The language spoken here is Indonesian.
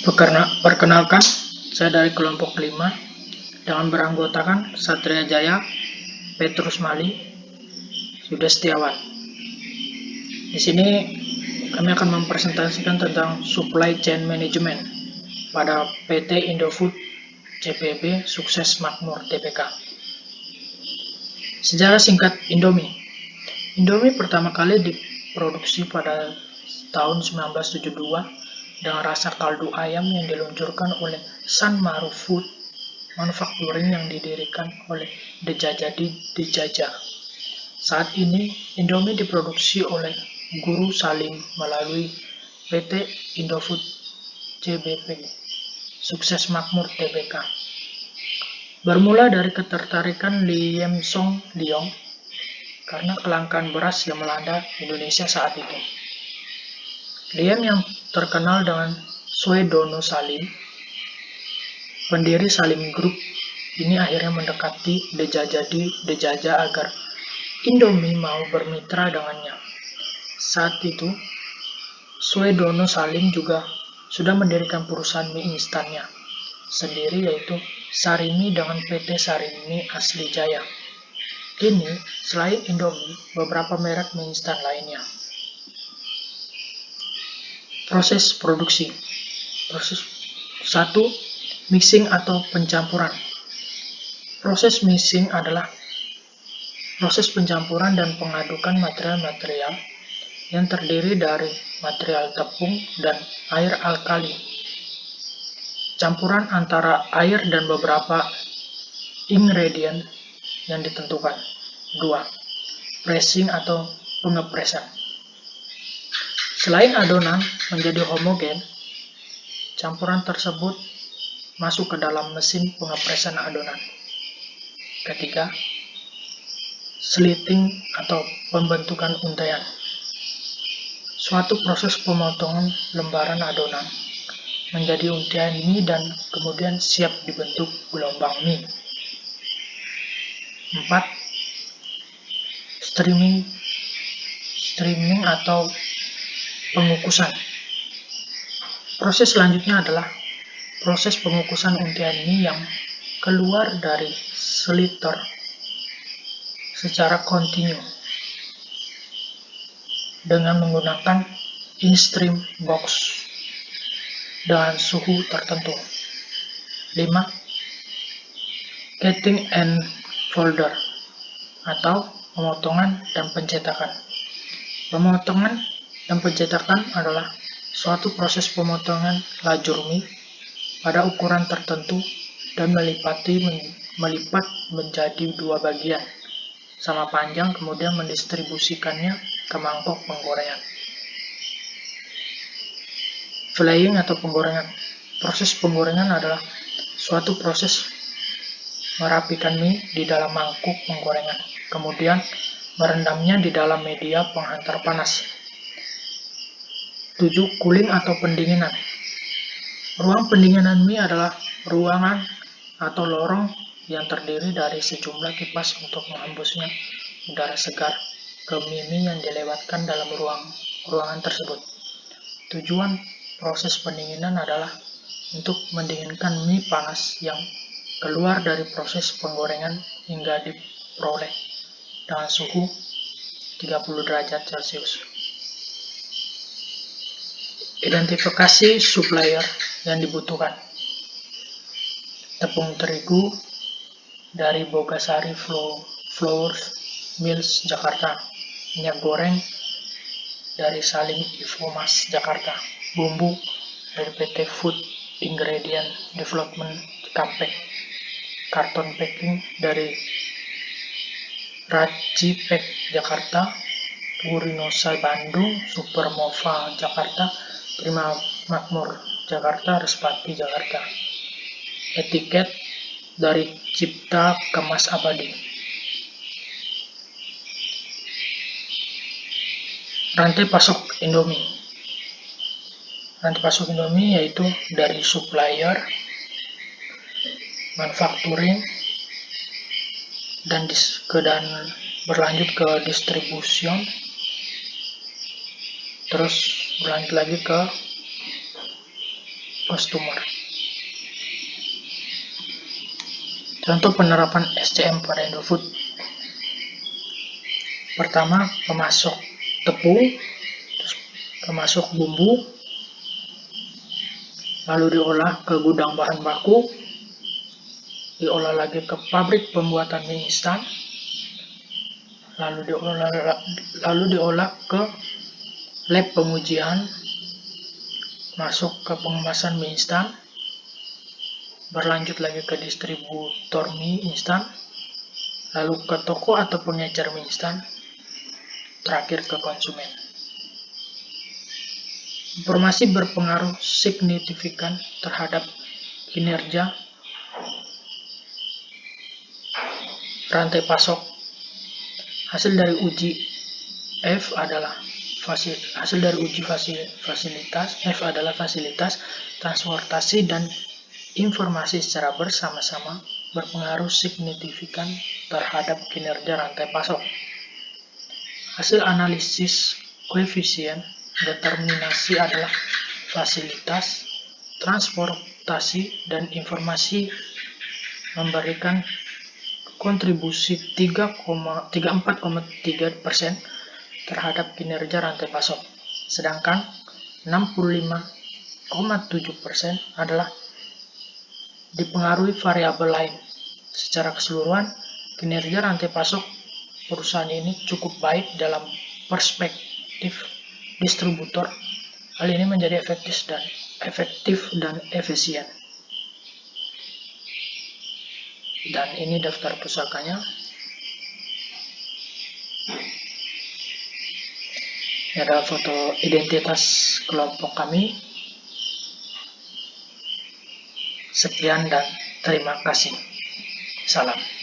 Perkenalkan, saya dari kelompok 5 dengan beranggotakan Satria Jaya, Petrus Mali, Yuda Setiawan. Di sini kami akan mempresentasikan tentang supply chain management pada PT Indofood CPB Sukses Makmur Tbk. Sejarah singkat Indomie. Indomie pertama kali diproduksi pada tahun 1972 dengan rasa kaldu ayam yang diluncurkan oleh San Maru Food Manufacturing yang didirikan oleh Dejaja. Saat ini, Indomie diproduksi oleh Guru Salim melalui PT Indofood CBP Sukses Makmur Tbk. Bermula dari ketertarikan Liem Song Liong karena kelangkaan beras yang melanda Indonesia saat itu. Liem yang terkenal dengan Suedono Salim, pendiri Salim Group, ini akhirnya mendekati Dejaja agar Indomie mau bermitra dengannya. Saat itu, Suedono Salim juga sudah mendirikan perusahaan mie instannya sendiri, yaitu Sarimi dengan PT Sarimi Asli Jaya. Kini, selain Indomie, beberapa merek mie instan lainnya. Proses produksi. Proses 1. Mixing atau pencampuran. Proses mixing adalah proses pencampuran dan pengadukan material-material yang terdiri dari material tepung dan air alkali. Campuran antara air dan beberapa ingredient yang ditentukan. 2. Pressing atau pengepresan. Selain adonan menjadi homogen, campuran tersebut masuk ke dalam mesin pengepresan adonan. Ketiga, slitting atau pembentukan untaian. Suatu proses pemotongan lembaran adonan menjadi untaian mie dan kemudian siap dibentuk gelombang mie. 4. Streaming atau pengukusan. Proses selanjutnya adalah proses pengukusan untaian mie yang keluar dari sliter secara kontinu dengan menggunakan in-stream box dengan suhu tertentu. 5. Cutting and folder atau pemotongan dan pencetakan. Pemotongan dan pencetakan adalah suatu proses pemotongan lajur mie pada ukuran tertentu dan melipat menjadi dua bagian sama panjang, kemudian mendistribusikannya ke mangkok penggorengan. Flaying atau penggorengan. Proses penggorengan adalah suatu proses merapikan mie di dalam mangkuk penggorengan, kemudian merendamnya di dalam media penghantar panas. 7. Cooling atau pendinginan. Ruang pendinginan mie adalah ruangan atau lorong yang terdiri dari sejumlah kipas untuk menghembusnya udara segar ke mie yang dilewatkan dalam ruangan tersebut. Tujuan proses pendinginan adalah untuk mendinginkan mie panas yang keluar dari proses penggorengan hingga diperoleh dengan suhu 30 derajat Celcius. Identifikasi supplier yang dibutuhkan. Tepung terigu dari Bogasari Flour Mills, Jakarta. Minyak goreng dari Salim Infomas, Jakarta. Bumbu dari PT Food Ingredient Development, Cikampek. Karton packing dari Rajipek, Jakarta. Purinosa Bandung, Supermova Jakarta, Prima Makmur Jakarta, Respati Jakarta. Etiket dari Cipta Kemas Abadi. Rantai pasok Indomie. Rantai pasok Indomie yaitu dari supplier, manufacturing, dan berlanjut ke distribution, terus berlanjut lagi ke customer. Contoh penerapan SCM pada Indofood. Pertama, pemasok tepung, terus pemasok bumbu, lalu diolah ke gudang bahan baku, diolah lagi ke pabrik pembuatan mie instan, lalu diolah ke lab pengujian, masuk ke pengemasan mie instan, berlanjut lagi ke distributor mie instan, lalu ke toko atau pengecer mie instan, terakhir ke konsumen. Informasi berpengaruh signifikan terhadap kinerja rantai pasok. Hasil dari uji fasilitas F adalah fasilitas, transportasi, dan informasi secara bersama-sama berpengaruh signifikan terhadap kinerja rantai pasok. Hasil analisis koefisien determinasi adalah fasilitas, transportasi, dan informasi memberikan kontribusi 34,3% terhadap kinerja rantai pasok, sedangkan 65,7% adalah dipengaruhi variabel lain. Secara keseluruhan, kinerja rantai pasok perusahaan ini cukup baik dalam perspektif distributor. Hal ini menjadi efektif dan efisien. Dan ini daftar pusakanya. Ini adalah foto identitas kelompok kami. Sekian dan terima kasih. Salam.